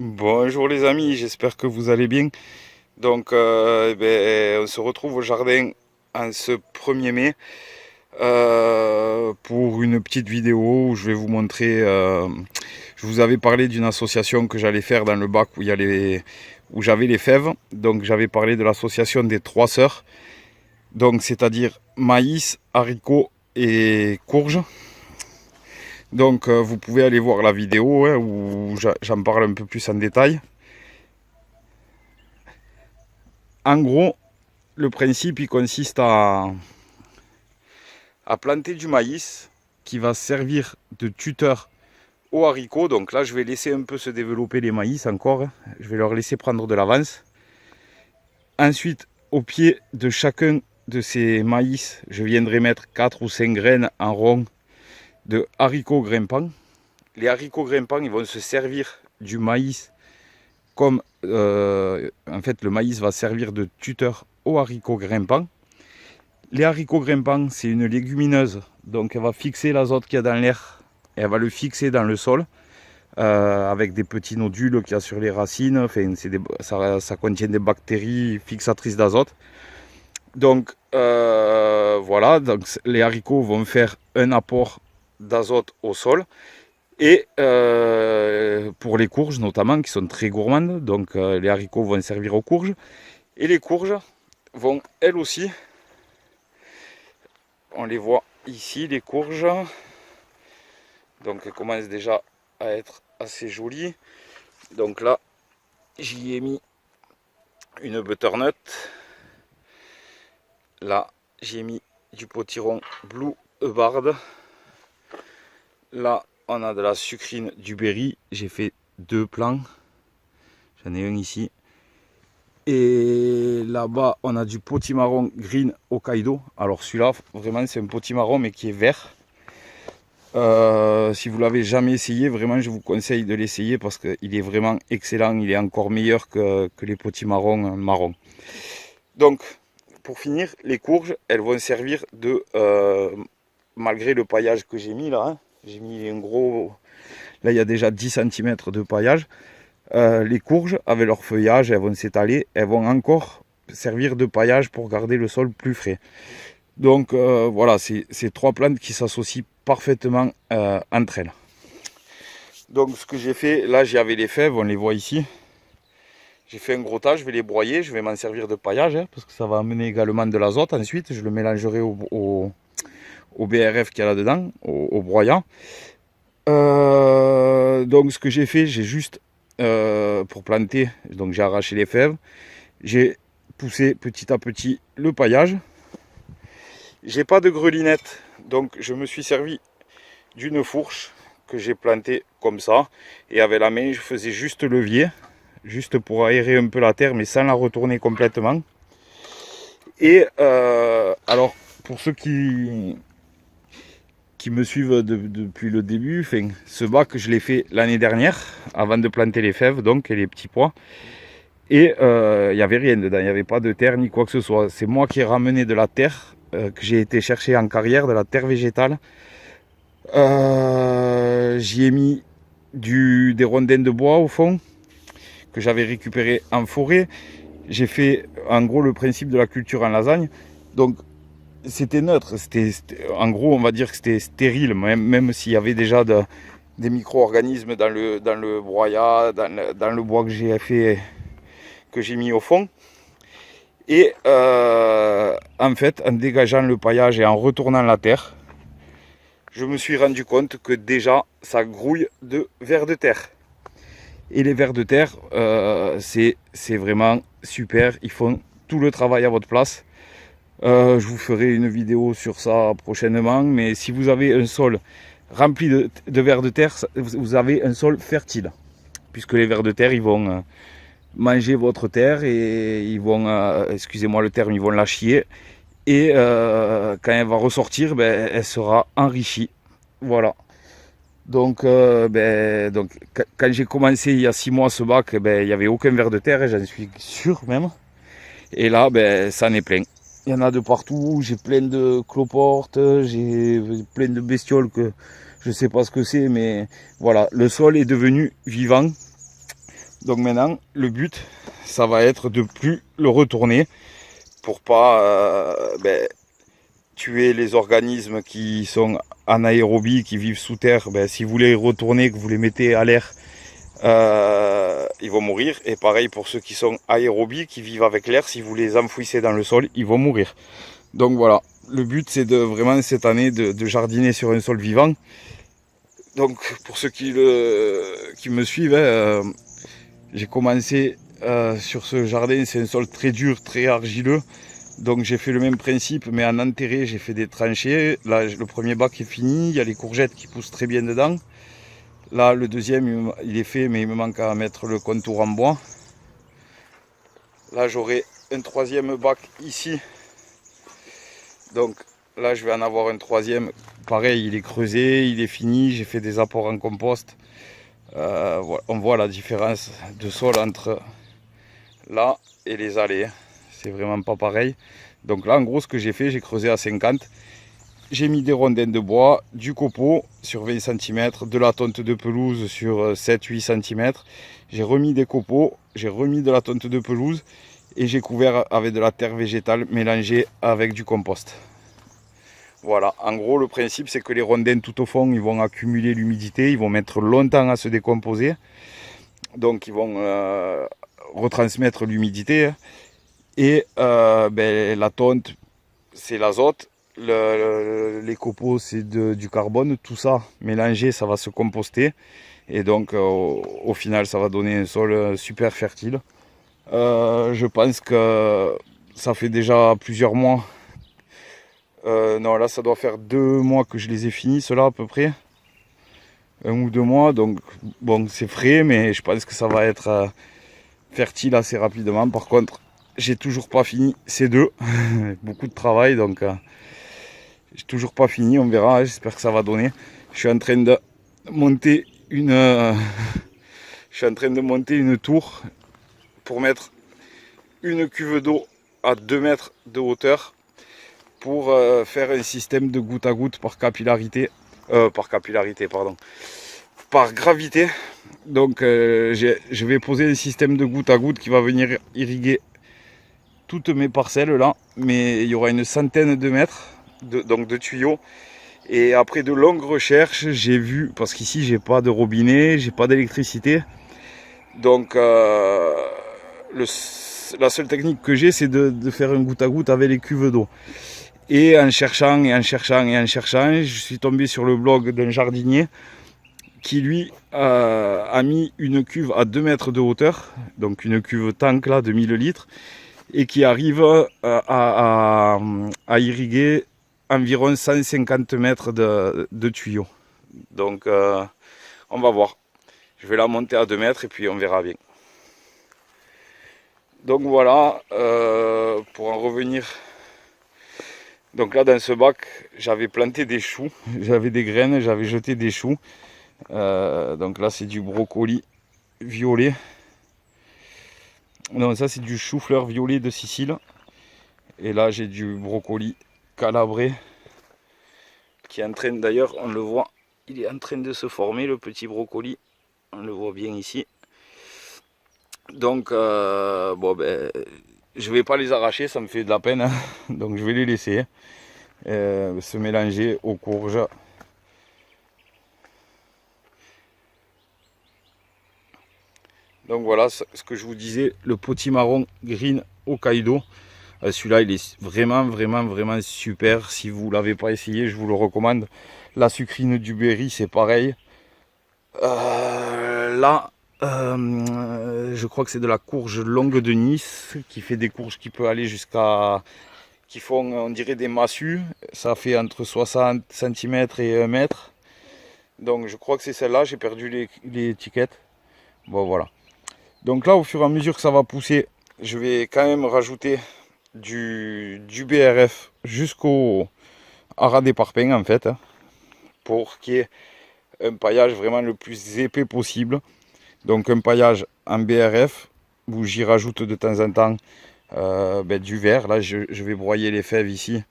Bonjour les amis, j'espère que vous allez bien. Donc on se retrouve au jardin en ce 1er mai pour une petite vidéo où je vais vous montrer. Je vous avais parlé d'une association que j'allais faire dans le bac où où j'avais les fèves. Donc j'avais parlé de l'association des trois sœurs. Donc c'est-à-dire maïs, haricots et courges. Donc vous pouvez aller voir la vidéo où j'en parle un peu plus en détail. En gros, le principe il consiste à planter du maïs qui va servir de tuteur aux haricots. Donc là, je vais laisser un peu se développer les maïs encore. Je vais leur laisser prendre de l'avance. Ensuite, au pied de chacun de ces maïs, je viendrai mettre 4 ou 5 graines en rond de haricots grimpants. Les haricots grimpants, ils vont se servir du maïs comme en fait le maïs va servir de tuteur aux haricots grimpants. Les haricots grimpants, c'est une légumineuse, donc elle va fixer l'azote qu'il y a dans l'air et elle va le fixer dans le sol avec des petits nodules qu'il y a sur les racines. Enfin, ça contient des bactéries fixatrices d'azote. Donc voilà, donc les haricots vont faire un apport d'azote au sol. Et pour les courges notamment, qui sont très gourmandes, donc les haricots vont servir aux courges. Et les courges vont elles aussi, on les voit ici, les courges. Donc elles commencent déjà à être assez jolies. Donc là, j'y ai mis une butternut. Là, j'ai mis du potiron Blue Hubbard. Là, on a de la sucrine du berry. J'ai fait 2 plants. J'en ai un ici. Et là-bas, on a du potimarron green Hokkaido. Alors celui-là, vraiment, c'est un potimarron, mais qui est vert. Si vous l'avez jamais essayé, vraiment, je vous conseille de l'essayer parce qu'il est vraiment excellent. Il est encore meilleur que les potimarrons marrons. Donc, pour finir, les courges, elles vont servir de... malgré le paillage que j'ai mis là, hein, j'ai mis un gros... Là, il y a déjà 10 cm de paillage. Les courges, avec leur feuillage, elles vont s'étaler. Elles vont encore servir de paillage pour garder le sol plus frais. Donc voilà, c'est 3 plantes qui s'associent parfaitement entre elles. Donc ce que j'ai fait, là j'avais les fèves, on les voit ici. J'ai fait un gros tas, je vais les broyer, je vais m'en servir de paillage, hein, parce que ça va amener également de l'azote. Ensuite, je le mélangerai au BRF qu'il y a là-dedans, au broyat. Donc ce que j'ai fait, j'ai juste pour planter, donc j'ai arraché les fèves, j'ai poussé petit à petit le paillage. J'ai pas de grelinette, donc je me suis servi d'une fourche que j'ai plantée comme ça, et avec la main je faisais juste levier, juste pour aérer un peu la terre, mais sans la retourner complètement. Et alors pour ceux qui me suivent depuis le début, enfin, ce bac je l'ai fait l'année dernière avant de planter les fèves donc et les petits pois, et il n'y avait rien dedans, il n'y avait pas de terre ni quoi que ce soit. C'est moi qui ai ramené de la terre que j'ai été chercher en carrière, de la terre végétale. J'y ai mis des rondins de bois au fond que j'avais récupéré en forêt. J'ai fait en gros le principe de la culture en lasagne, donc c'était neutre, en gros on va dire que c'était stérile, même s'il y avait déjà des micro-organismes dans le broyat, dans le bois que j'ai fait, que j'ai mis au fond. Et en fait, en dégageant le paillage et en retournant la terre, je me suis rendu compte que déjà ça grouille de vers de terre. Et les vers de terre, c'est vraiment super, ils font tout le travail à votre place. Je vous ferai une vidéo sur ça prochainement, mais si vous avez un sol rempli de vers de terre, vous avez un sol fertile, puisque les vers de terre, ils vont manger votre terre et ils vont, excusez-moi le terme, ils vont la chier. Et quand elle va ressortir, ben, elle sera enrichie. Voilà. Donc, quand j'ai commencé il y a 6 mois ce bac, ben, il n'y avait aucun ver de terre, j'en suis sûr même. Et là, ben, ça en est plein. Il y en a de partout, j'ai plein de cloportes, j'ai plein de bestioles que je ne sais pas ce que c'est, mais voilà, le sol est devenu vivant. Donc maintenant, le but, ça va être de plus le retourner pour pas tuer les organismes qui sont anaérobies, qui vivent sous terre. Si vous les retournez, que vous les mettez à l'air, ils vont mourir. Et pareil pour ceux qui sont aérobies, qui vivent avec l'air, si vous les enfouissez dans le sol, ils vont mourir. Donc voilà, le but c'est de vraiment cette année de jardiner sur un sol vivant. Donc pour ceux qui me suivent, j'ai commencé sur ce jardin, c'est un sol très dur, très argileux. Donc j'ai fait le même principe, mais en enterré, j'ai fait des tranchées. Là, le premier bac est fini, il y a les courgettes qui poussent très bien dedans. Là, le deuxième, il est fait, mais il me manque à mettre le contour en bois. Là, j'aurai un troisième bac ici. Donc là, je vais en avoir un troisième. Pareil, il est creusé, il est fini. J'ai fait des apports en compost. Voilà, on voit la différence de sol entre là et les allées. C'est vraiment pas pareil. Donc là, en gros, ce que j'ai fait, j'ai creusé à 50. J'ai mis des rondins de bois, du copeau sur 20 cm, de la tonte de pelouse sur 7-8 cm. J'ai remis des copeaux, j'ai remis de la tonte de pelouse et j'ai couvert avec de la terre végétale mélangée avec du compost. Voilà, en gros, le principe, c'est que les rondins tout au fond, ils vont accumuler l'humidité, ils vont mettre longtemps à se décomposer. Donc, ils vont retransmettre l'humidité. Et la tonte, c'est l'azote. Les copeaux, c'est du carbone. Tout ça mélangé, ça va se composter. Et donc, au final, ça va donner un sol super fertile. Je pense que ça fait déjà plusieurs mois. Non, là, ça doit faire 2 mois que je les ai finis, ceux-là, à peu près. 1 ou 2 mois. Donc, bon, c'est frais, mais je pense que ça va être fertile assez rapidement. Par contre, j'ai toujours pas fini ces deux. Beaucoup de travail, donc j'ai toujours pas fini. On verra, j'espère que ça va donner. Je suis en train de monter une tour pour mettre une cuve d'eau à 2 mètres de hauteur pour faire un système de goutte à goutte par gravité. Donc je vais poser un système de goutte à goutte qui va venir irriguer toutes mes parcelles là, mais il y aura une centaine de mètres de tuyaux. Et après de longues recherches, j'ai vu, parce qu'ici j'ai pas de robinet, j'ai pas d'électricité, donc la seule technique que j'ai, c'est de faire un goutte à goutte avec les cuves d'eau. Et en cherchant, je suis tombé sur le blog d'un jardinier qui lui a mis une cuve à 2 mètres de hauteur, donc une cuve tank là de 1000 litres, et qui arrive à irriguer environ 150 mètres de tuyaux. Donc on va voir. Je vais la monter à 2 mètres et puis on verra bien. Donc voilà, pour en revenir. Donc là dans ce bac, j'avais planté des choux, j'avais des graines, j'avais jeté des choux. Donc là c'est du brocoli violet. Non, ça c'est du chou-fleur violet de Sicile. Et là j'ai du brocoli calabré qui est en train, d'ailleurs on le voit, il est en train de se former, le petit brocoli. On le voit bien ici. Donc je vais pas les arracher, ça me fait de la peine, hein. Donc je vais les laisser se mélanger aux courges. Donc voilà ce que je vous disais, le potimarron green Hokkaido. Celui-là il est vraiment super. Si vous ne l'avez pas essayé, je vous le recommande. La sucrine du Berry, c'est pareil. Là je crois que c'est de la courge longue de Nice, qui fait des courges qui peut aller jusqu'à, qui font, on dirait, des massues. Ça fait entre 60 cm et 1 mètre. Donc je crois que c'est celle-là, j'ai perdu les étiquettes. Bon voilà. Donc là, au fur et à mesure que ça va pousser, je vais quand même rajouter du BRF jusqu'au haras des parpaings en fait, hein, pour qu'il y ait un paillage vraiment le plus épais possible. Donc un paillage en BRF où j'y rajoute de temps en temps du verre. Là je vais broyer les fèves ici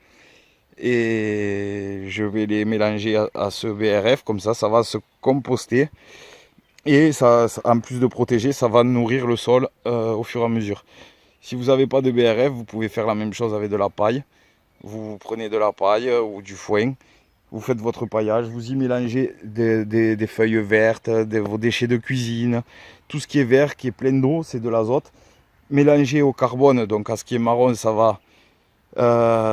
et je vais les mélanger à ce BRF, comme ça va se composter. Et ça, en plus de protéger, ça va nourrir le sol au fur et à mesure. Si vous n'avez pas de BRF, vous pouvez faire la même chose avec de la paille. Vous prenez de la paille ou du foin, vous faites votre paillage, vous y mélangez des feuilles vertes, vos déchets de cuisine, tout ce qui est vert, qui est plein d'eau, c'est de l'azote. Mélangé au carbone, donc à ce qui est marron, ça va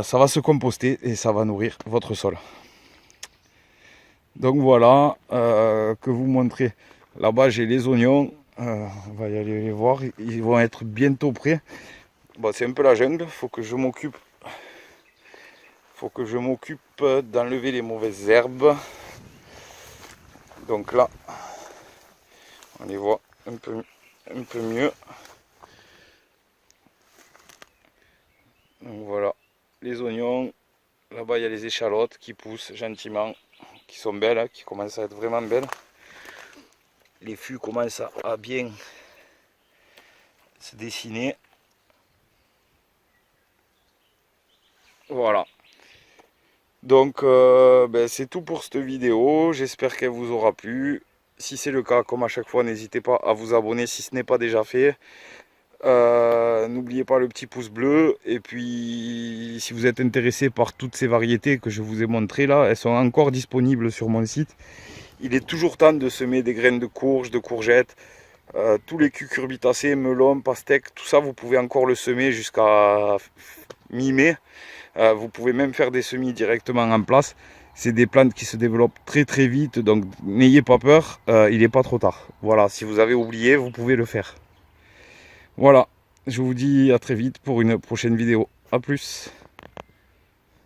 se composter et ça va nourrir votre sol. Donc voilà, que vous montrer. Là-bas, j'ai les oignons. On va y aller les voir. Ils vont être bientôt prêts. Bon, c'est un peu la jungle. Faut que je m'occupe d'enlever les mauvaises herbes. Donc là, on les voit un peu mieux. Donc voilà, les oignons. Là-bas, il y a les échalotes qui poussent gentiment, qui sont belles, hein, qui commencent à être vraiment belles. Les fûts commencent à bien se dessiner. Voilà. Donc c'est tout pour cette vidéo. J'espère qu'elle vous aura plu. Si c'est le cas, comme à chaque fois, n'hésitez pas à vous abonner si ce n'est pas déjà fait. N'oubliez pas le petit pouce bleu. Et puis si vous êtes intéressé par toutes ces variétés que je vous ai montrées là, elles sont encore disponibles sur mon site. Il est toujours temps de semer des graines de courge, de courgettes, tous les cucurbitacées, melons, pastèques, tout ça vous pouvez encore le semer jusqu'à mi-mai. Vous pouvez même faire des semis directement en place. C'est des plantes qui se développent très très vite, donc n'ayez pas peur, il n'est pas trop tard. Voilà, si vous avez oublié, vous pouvez le faire. Voilà, je vous dis à très vite pour une prochaine vidéo. A plus.